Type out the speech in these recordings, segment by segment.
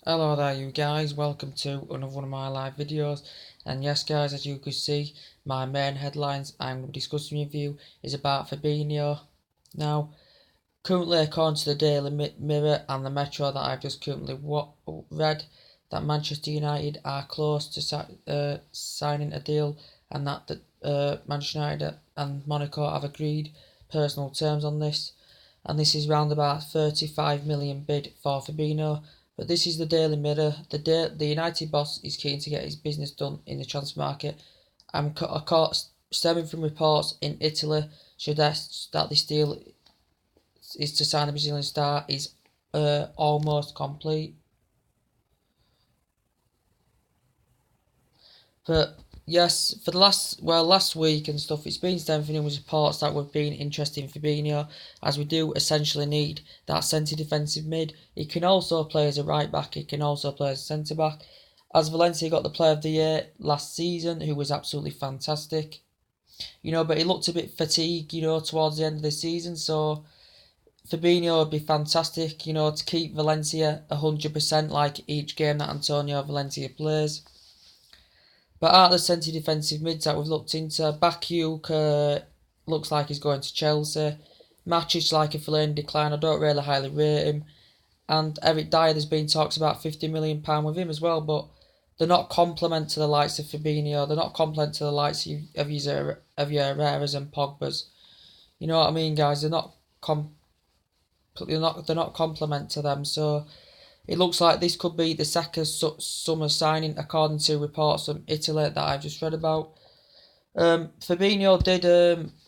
Hello there you guys, welcome to another one of my live videos. And yes guys, as you can see, my main headlines I'm going to be discussing with you is about Fabinho. Now, currently according to the Daily Mirror and the Metro that I've just currently read, that Manchester United are close to signing a deal, and that Manchester United and Monaco have agreed personal terms on this. And this is round about 35 million bid for Fabinho. But this is the Daily Mirror. The United boss is keen to get his business done in the transfer market. I'm caught stemming from reports in Italy suggest that this deal is to sign the Brazilian star is almost complete. But yes, for the last week and stuff, it's been strengthening with reports that we've been interested in Fabinho, as we do essentially need that centre defensive mid. He can also play as a right back. He can also play as a centre back. As Valencia got the Player of the Year last season, who was absolutely fantastic. But he looked a bit fatigued, towards the end of the season. So Fabinho would be fantastic, to keep Valencia 100% like each game that Antonio Valencia plays. But out of the centre defensive mids that we've looked into, Bakayuka looks like he's going to Chelsea. Matic like a Fellaini decline. I don't really highly rate him. And Eric Dyer, there's been talks about £50 million with him as well, but they're not complement to the likes of Fabinho. They're not complement to the likes of your Herreras and Pogba's. You know what I mean, guys? They're not complement to them. So it looks like this could be the second summer signing, according to reports from Italy that I've just read about. Fabinho did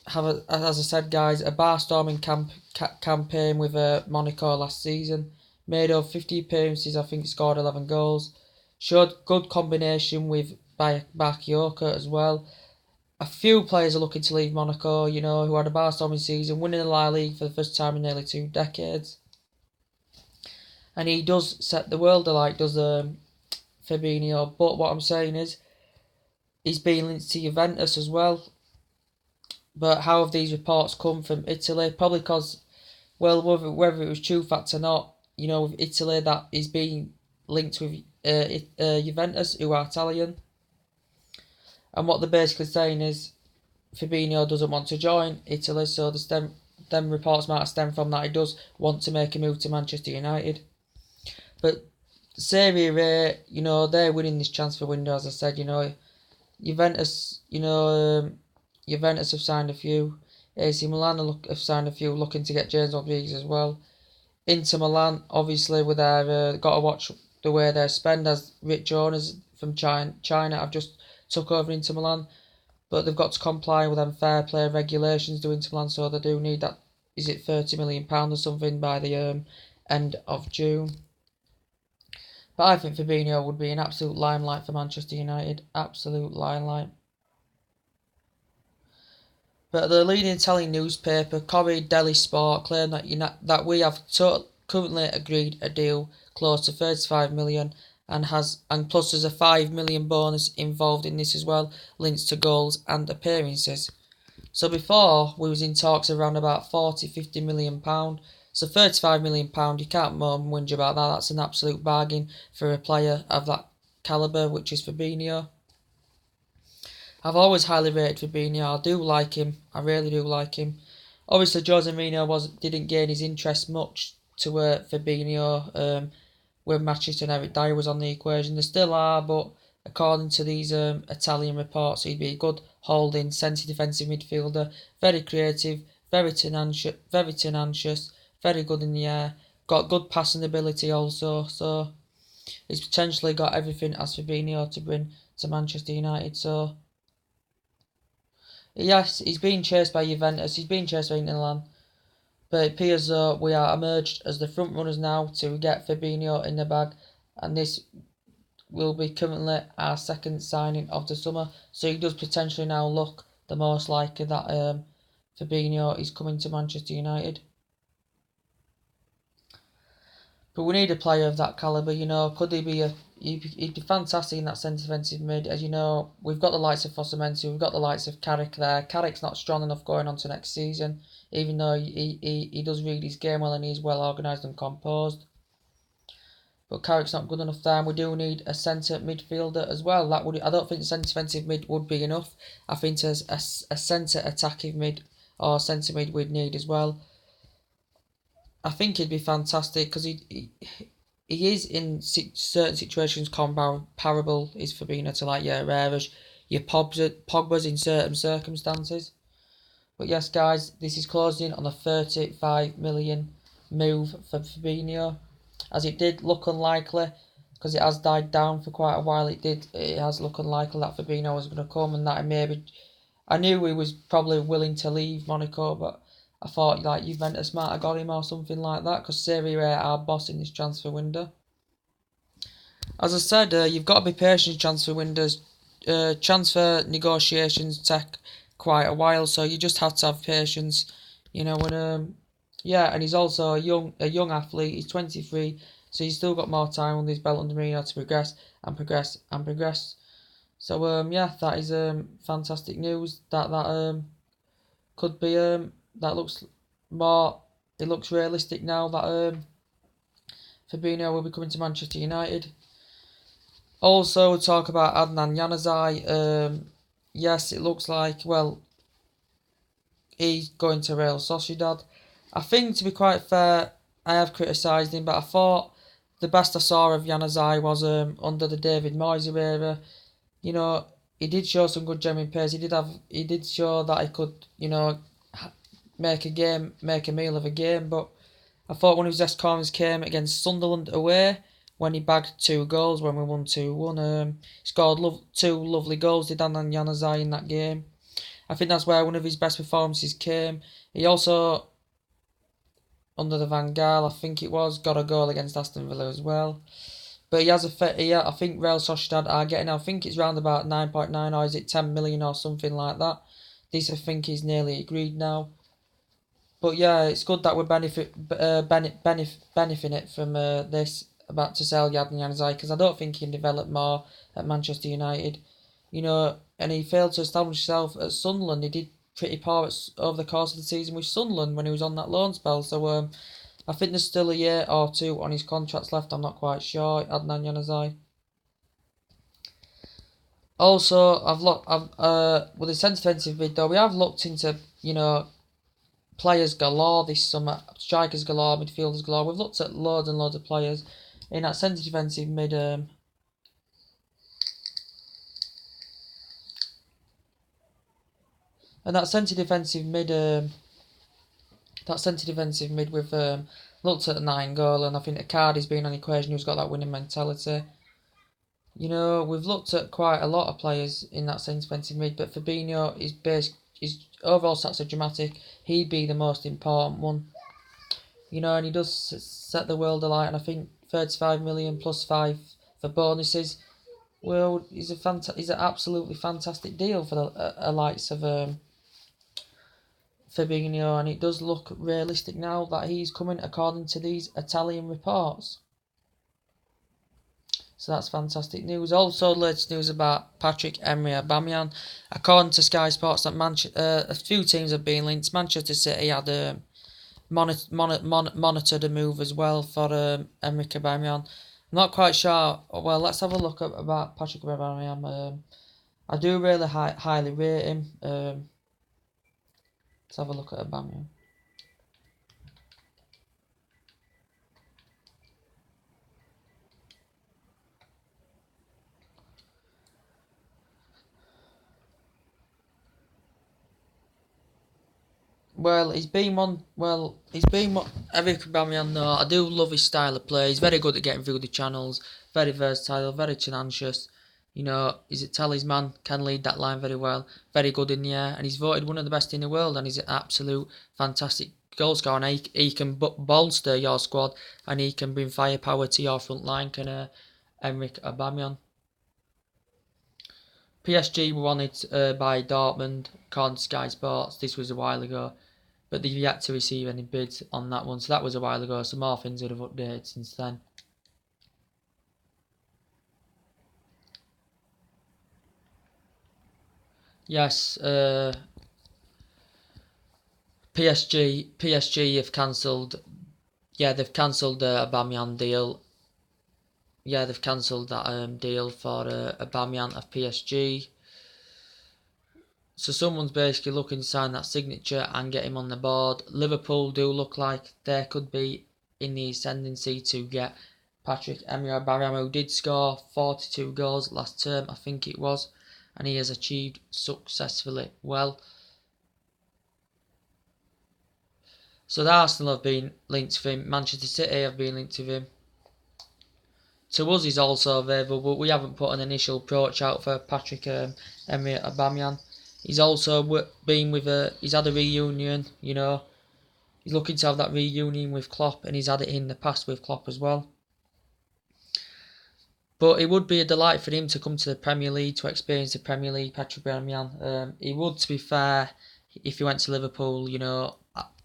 have, as I said, guys, a bar-storming campaign with Monaco last season. Made over 50 appearances, I think scored 11 goals. Showed good combination with Bakayoko as well. A few players are looking to leave Monaco, who had a bar-storming season, winning the La Liga for the first time in nearly 2 decades. And he does set the world alight, does Fabinho. But what I'm saying is, he's been linked to Juventus as well. But how have these reports come from Italy? Probably because, well, whether it was true fact or not, with Italy, that he's being linked with Juventus, who are Italian. And what they're basically saying is Fabinho doesn't want to join Italy, so them reports might stem from that he does want to make a move to Manchester United. But Serie A, they're winning this transfer window, as I said, Juventus, Juventus have signed a few. AC Milan have signed a few, looking to get James Rodriguez as well. Inter Milan, obviously, with their got to watch the way they spend, as Rich owners from China have just took over Inter Milan, but they've got to comply with them fair play regulations to Inter Milan, so they do need that. Is it £30 million or something by the end of June? But I think Fabinho would be an absolute limelight for Manchester United, absolute limelight. But the leading Italian newspaper, Corriere dello Sport, claimed that we have currently agreed a deal close to 35 million, and plus there's a 5 million bonus involved in this as well, linked to goals and appearances. So before we was in talks around about 40-50 million pound. So 35 million pound, you can't moan and whinge about that. That's an absolute bargain for a player of that calibre, which is Fabinho. I've always highly rated Fabinho. I do like him. I really do like him. Obviously, Jose Mourinho didn't gain his interest much to Fabinho when Matic and Eric Dyer was on the equation. They still are, but according to these Italian reports, he'd be a good holding centre defensive midfielder. Very creative, very tenacious, very good in the air. Got good passing ability also. So he's potentially got everything as Fabinho to bring to Manchester United. So yes, he's being chased by Juventus, he's being chased by Inter Milan, but it appears we are emerged as the front runners now to get Fabinho in the bag, and this will be currently our second signing of the summer, so he does potentially now look the most likely that Fabinho is coming to Manchester United. But we need a player of that calibre, could he be he'd be fantastic in that centre defensive mid. As you know, we've got the likes of Fossamentu, we've got the likes of Carrick there. Carrick's not strong enough going on to next season, even though he does read his game well and he's well organised and composed. but Carrick's not good enough there. And we do need a centre midfielder as well. I don't think the centre defensive mid would be enough. I think there's a centre attacking mid or centre mid we'd need as well. I think he'd be fantastic because he is in certain situations comparable is Fabinho to like your Herrera's, your Pogba's in certain circumstances. But yes, guys, this is closing on a 35 million move for Fabinho, as it did look unlikely because it has died down for quite a while. It has looked unlikely that Fabinho was going to come, and that maybe I knew he was probably willing to leave Monaco, but I thought like Juventus might have got him or something like that because Serie A are boss in this transfer window. As I said, you've got to be patient in transfer windows. Transfer negotiations take quite a while, so you just have to have patience. You know, when yeah, and he's also a young athlete. He's 23, so he's still got more time under his belt under Mourinho to progress and progress and progress. So yeah, that is fantastic news. That could be that looks more. It looks realistic now that Fabinho will be coming to Manchester United. Also, talk about Adnan Januzaj. Yes, it looks like, well, he's going to Real Sociedad. I think, to be quite fair, I have criticised him, but I thought the best I saw of Januzaj was under the David Moyes era. You know, he did show some good genuine pace. He did show that he could, you know, make a meal of a game. But I thought one of his best corners came against Sunderland away, when he bagged 2 goals when we won 2-1. He scored two lovely goals, did Adnan Januzaj in that game. I think that's where one of his best performances came. He also, under the Van Gaal, I think it was, got a goal against Aston Villa as well. But he has I think Real Sociedad are getting, I think it's round about 9.9 or is it 10 million or something like that. This I think is nearly agreed now. But yeah, it's good that we're benefiting it from this, about to sell Adnan Januzaj, because I don't think he can develop more at Manchester United. You know, and he failed to establish himself at Sunderland. He did pretty poor over the course of the season with Sunderland when he was on that loan spell. So I think there's still a year or two on his contracts left. I'm not quite sure. Adnan Januzaj. Also, with the centre defensive mid though, we have looked into, you know, players galore this summer, strikers galore, midfielders galore. We've looked at loads and loads of players in that centre defensive mid. And that centre defensive mid, we've looked at 9 goal, and I think Icardi's been an equation who's got that winning mentality. You know, we've looked at quite a lot of players in that centre defensive mid, but Fabinho his overall stats are dramatic. He'd be the most important one. You know, and he does set the world alight, and I think 35 million plus 5 for bonuses. Well, he's an absolutely fantastic deal for the likes of Fabinho, and it does look realistic now that he's coming according to these Italian reports. So that's fantastic news. Also, latest news about Pierre-Emerick Aubameyang. According to Sky Sports, that a few teams have been linked. Manchester City had monitored a move as well for Emerick Aubameyang. I'm not quite sure. Well, let's have a look about Pierre-Emerick Aubameyang. I do really highly rate him. Let's have a look at Aubameyang. Eric Aubameyang, no, I do love his style of play. He's very good at getting through the channels, very versatile, very tenacious. You know, he's a talisman, can lead that line very well, very good in the air, and he's voted one of the best in the world, and he's an absolute fantastic goal scorer, and he can bolster your squad, and he can bring firepower to your front line, can Eric Aubameyang. PSG were wanted by Dortmund, according to Sky Sports. This was a while ago, but they've yet to receive any bids on that one, so that was a while ago, so more things would have updated since then. Yes, PSG have cancelled. Yeah, they've cancelled the Aubameyang deal. yeah, they've cancelled that deal for Aubameyang of PSG. So someone's basically looking to sign that signature and get him on the board. Liverpool do look like they could be in the ascendancy to get Patrick Aubameyang, who did score 42 goals last term, I think it was, and he has achieved successfully well. So the Arsenal have been linked to him, Manchester City have been linked to him. To us, he's also available, but we haven't put an initial approach out for Patrick Aubameyang. He's also been with he's had a reunion, you know. He's looking to have that reunion with Klopp, and he's had it in the past with Klopp as well. But it would be a delight for him to come to the Premier League, to experience the Premier League, Patrick Aubameyang. He would, to be fair, if he went to Liverpool, you know.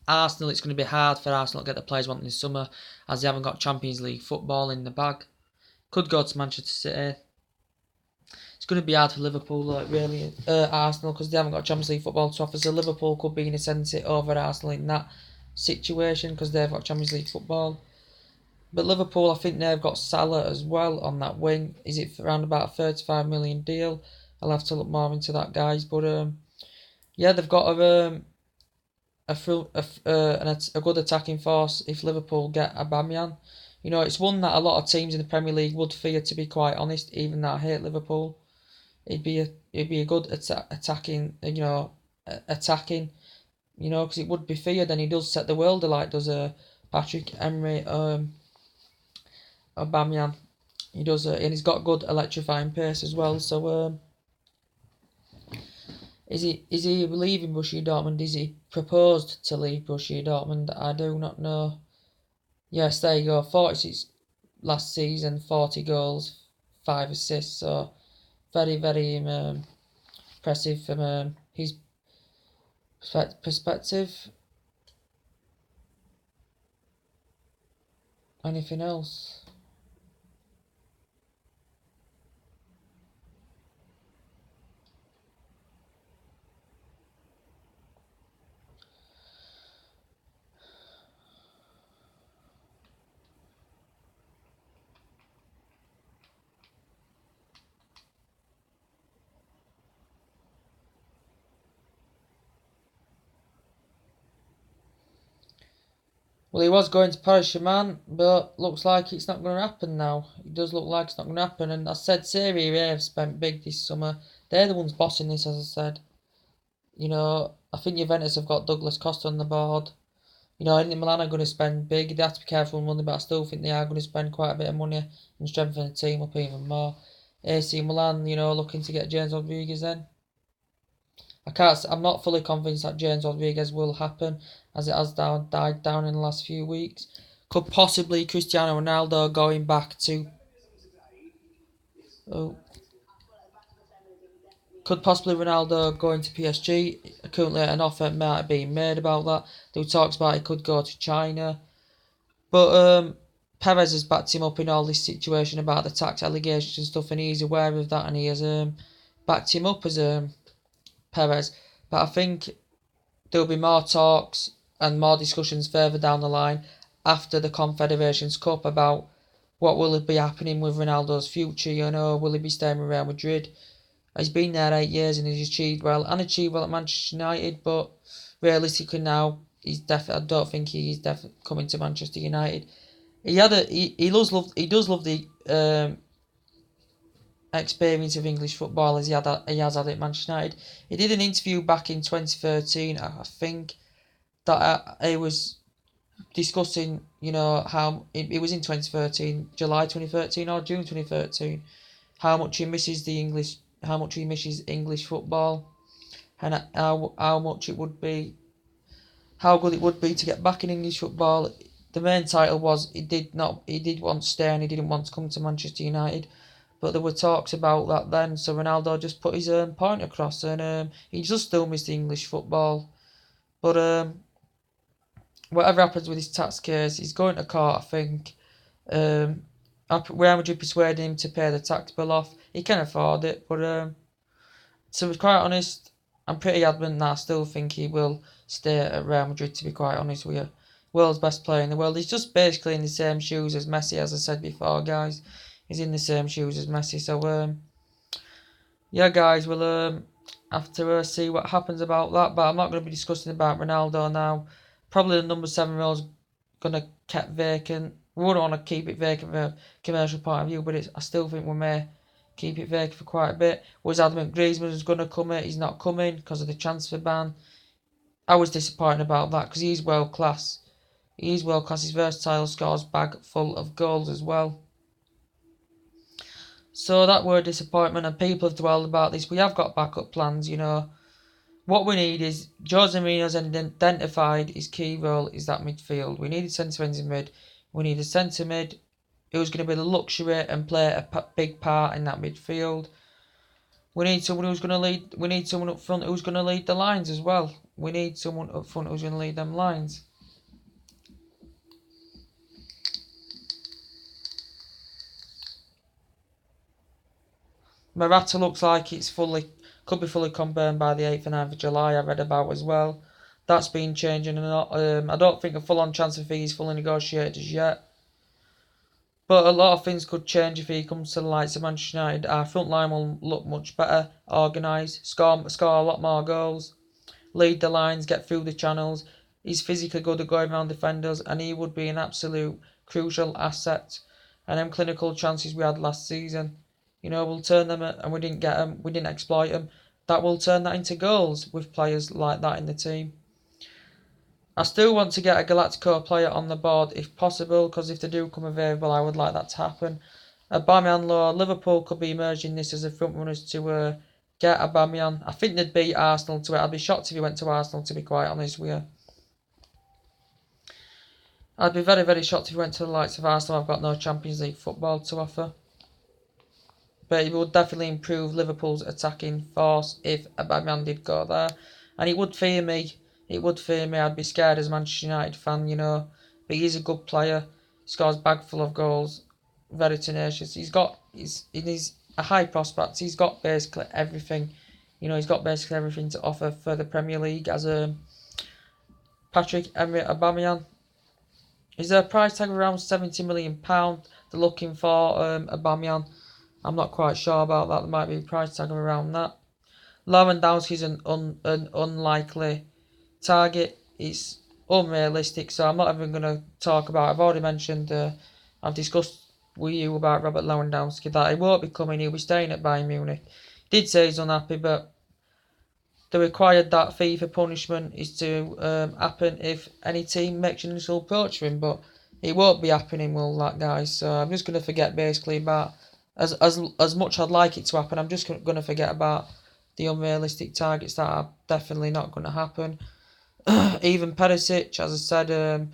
Arsenal, it's going to be hard for Arsenal to get the players wanting this summer, as they haven't got Champions League football in the bag. Could go to Manchester City. It's going to be hard for Liverpool, like really, Arsenal, because they haven't got Champions League football to offer. So Liverpool could be in a sense over Arsenal in that situation because they've got Champions League football. But Liverpool, I think they've got Salah as well on that wing. Is it around about a 35 million deal? I'll have to look more into that, guys. But yeah, they've got a good attacking force if Liverpool get Aubameyang. You know, it's one that a lot of teams in the Premier League would fear, to be quite honest, even though I hate Liverpool. It'd be a good attacking, because it would be feared, and he does set the world alight, does Patrick Emery Aubameyang. He does, and he's got good electrifying pace as well. So is he leaving Borussia Dortmund? Is he proposed to leave Borussia Dortmund? I do not know. Yes, there you go. 46 last season, 40 goals, 5 assists. So very, very impressive from his perspective. Anything else? Well, he was going to Paris Saint-Germain, but looks like it's not going to happen now. It does look like it's not going to happen. And I said Serie A have spent big this summer. They're the ones bossing this, as I said. You know, I think Juventus have got Douglas Costa on the board. You know, Inter Milan are going to spend big. They have to be careful with money, but I still think they are going to spend quite a bit of money and strengthen the team up even more. AC Milan, you know, looking to get James Rodriguez in. I'm not fully convinced that James Rodriguez will happen, as it has died down in the last few weeks. Could possibly Cristiano Ronaldo going back to. Oh, could possibly Ronaldo going to PSG. Currently, an offer might be made about that. There were talks about he could go to China, but Perez has backed him up in all this situation about the tax allegations and stuff, and he's aware of that, and he has backed him up as Perez. But I think there'll be more talks and more discussions further down the line after the Confederations Cup about what will be happening with Ronaldo's future. You know, will he be staying with Real Madrid? He's been there 8 years and he's achieved well at Manchester United, but realistically now I don't think he's definitely coming to Manchester United. He does love the experience of English football as he has had at Manchester United. He did an interview back in 2013, I think, that he was discussing, you know, how it was in 2013, July 2013 or June 2013, how much he misses English football, and how much it would be, how good it would be to get back in English football. The main title was he did want to stay and he didn't want to come to Manchester United, but there were talks about that then. So Ronaldo just put his point across, and he just still missed English football. But whatever happens with his tax case, he's going to court, I think. Real Madrid persuaded him to pay the tax bill off. He can afford it, but to be quite honest, I'm pretty adamant that I still think he will stay at Real Madrid, to be quite honest with you. World's best player in the world. He's just basically in the same shoes as Messi, as I said before, guys. He's in the same shoes as Messi. So yeah, guys, we'll have to see what happens about that. But I'm not going to be discussing about Ronaldo now. Probably the number 7 role is going to kept vacant. We wouldn't want to keep it vacant from a commercial point of view, but I still think we may keep it vacant for quite a bit. Was adamant Griezmann was going to come in. He's not coming because of the transfer ban. I was disappointed about that because he's world class. He's world class. He's versatile. Scores bag full of goals as well. So that were a disappointment, and people have dwelled about this. We have got backup plans, you know. What we need is Jose Mourinho's identified his key role is that midfield. We need a centre in mid. We need a centre mid who's going to be the luxury and play a big part in that midfield. We need someone who's going to lead. We need someone up front who's going to lead the lines as well. We need someone up front who's going to lead them lines. Morata looks like could be fully confirmed by the 8th and 9th of July. I read about as well. That's been changing a lot. I don't think a full-on transfer fee is fully negotiated as yet. But a lot of things could change if he comes to the likes of Manchester United. Our front line will look much better, organised, score a lot more goals, lead the lines, get through the channels. He's physically good at going around defenders, and he would be an absolute crucial asset. And them clinical chances we had last season, you know, we'll turn them, and we didn't get them, we didn't exploit them. That will turn that into goals with players like that in the team. I still want to get a Galactico player on the board if possible, because if they do come available, I would like that to happen. Aubameyang law, Liverpool could be emerging this as a front runners to get Aubameyang. I think they'd beat Arsenal to it. I'd be shocked if he went to Arsenal, to be quite honest with you. I'd be very, very shocked if he went to the likes of Arsenal. I've got no Champions League football to offer. But it would definitely improve Liverpool's attacking force if Aubameyang did go there. And it would fear me. It would fear me. I'd be scared as a Manchester United fan, you know. But he's a good player. He scores a bag full of goals. Very tenacious. He's a high prospect. He's got basically everything. You know, he's got basically everything to offer for the Premier League as a Patrick-Emerick Aubameyang. Is there a price tag of around £70 million they're looking for Aubameyang? I'm not quite sure about that. There might be a price tag of around that. Lewandowski's an unlikely target. It's unrealistic, so I'm not even going to talk about it. I've already mentioned, I've discussed with you about Robert Lewandowski, that he won't be coming, he'll be staying at Bayern Munich. He did say he's unhappy, but the required that fee for punishment is to happen if any team makes an initial approach for him, but it won't be happening, will that, guys? So I'm just going to forget basically about, as much I'd like it to happen, I'm just going to forget about the unrealistic targets that are definitely not going to happen. Even Perisic, as I said,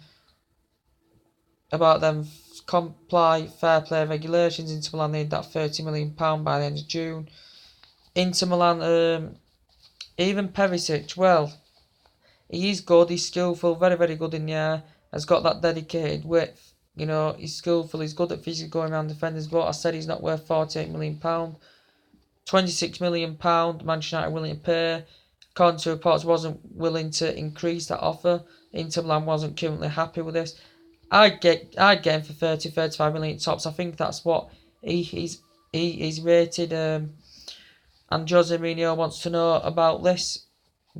about them comply fair play regulations. Inter Milan need that £30 million by the end of June. Inter Milan, even Perisic, well, he is good, he's skillful, very, very good in the air, has got that dedicated width, you know, he's skillful, he's good at physically going around defenders, but I said he's not worth £48 million. £26 million Manchester United willing to pay. According to reports, wasn't willing to increase that offer. Inter Milan wasn't currently happy with this. I'd get him for 30-35 million tops. I think that's what he's rated. And Jose Mourinho wants to know about this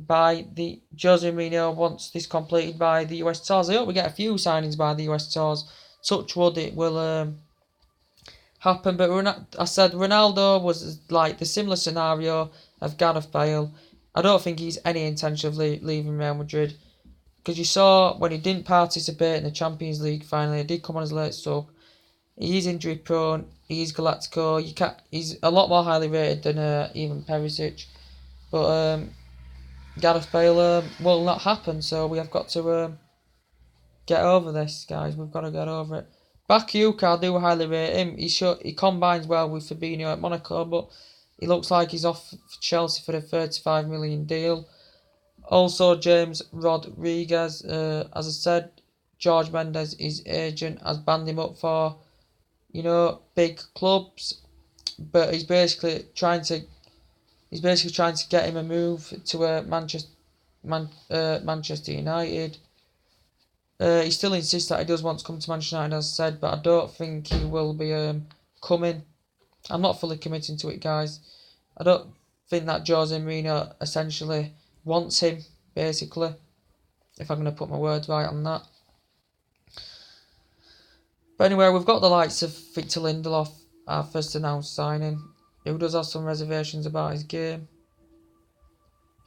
Jose Mourinho wants this completed by the US Tours. I hope we get a few signings by the US Tours. Touch wood, it will happen. But I said Ronaldo was like the similar scenario of Gareth Bale. I don't think he's any intention of leaving Real Madrid, because you saw when he didn't participate in the Champions League finally, he did come on as late sub. He's injury prone. He's Galactico. He's a lot more highly rated than even Perisic. But Gareth Bale will not happen. So we have got to get over this, guys. We've got to get over it. Bakayuka, I do highly rate him. He combines well with Fabinho at Monaco, but he looks like he's off for Chelsea for a £35 million deal. Also, James Rodriguez, as I said, George Mendes, his agent, has banned him up for, you know, big clubs, but he's basically trying to get him a move to Manchester United. He still insists that he does want to come to Manchester United, as I said, but I don't think he will be coming. I'm not fully committing to it, guys. I don't think that Jose Mourinho essentially wants him, basically, if I'm going to put my words right on that. But anyway, we've got the likes of Victor Lindelof, our first announced signing, who does have some reservations about his game.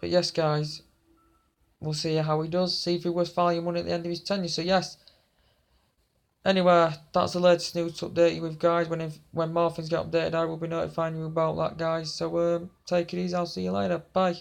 But yes, guys, we'll see how he does, see if he worth value money at the end of his tenure. So yes, anyway, that's the latest news to update you with, guys. When more things get updated, I will be notifying you about that, guys. So take it easy, I'll see you later, bye.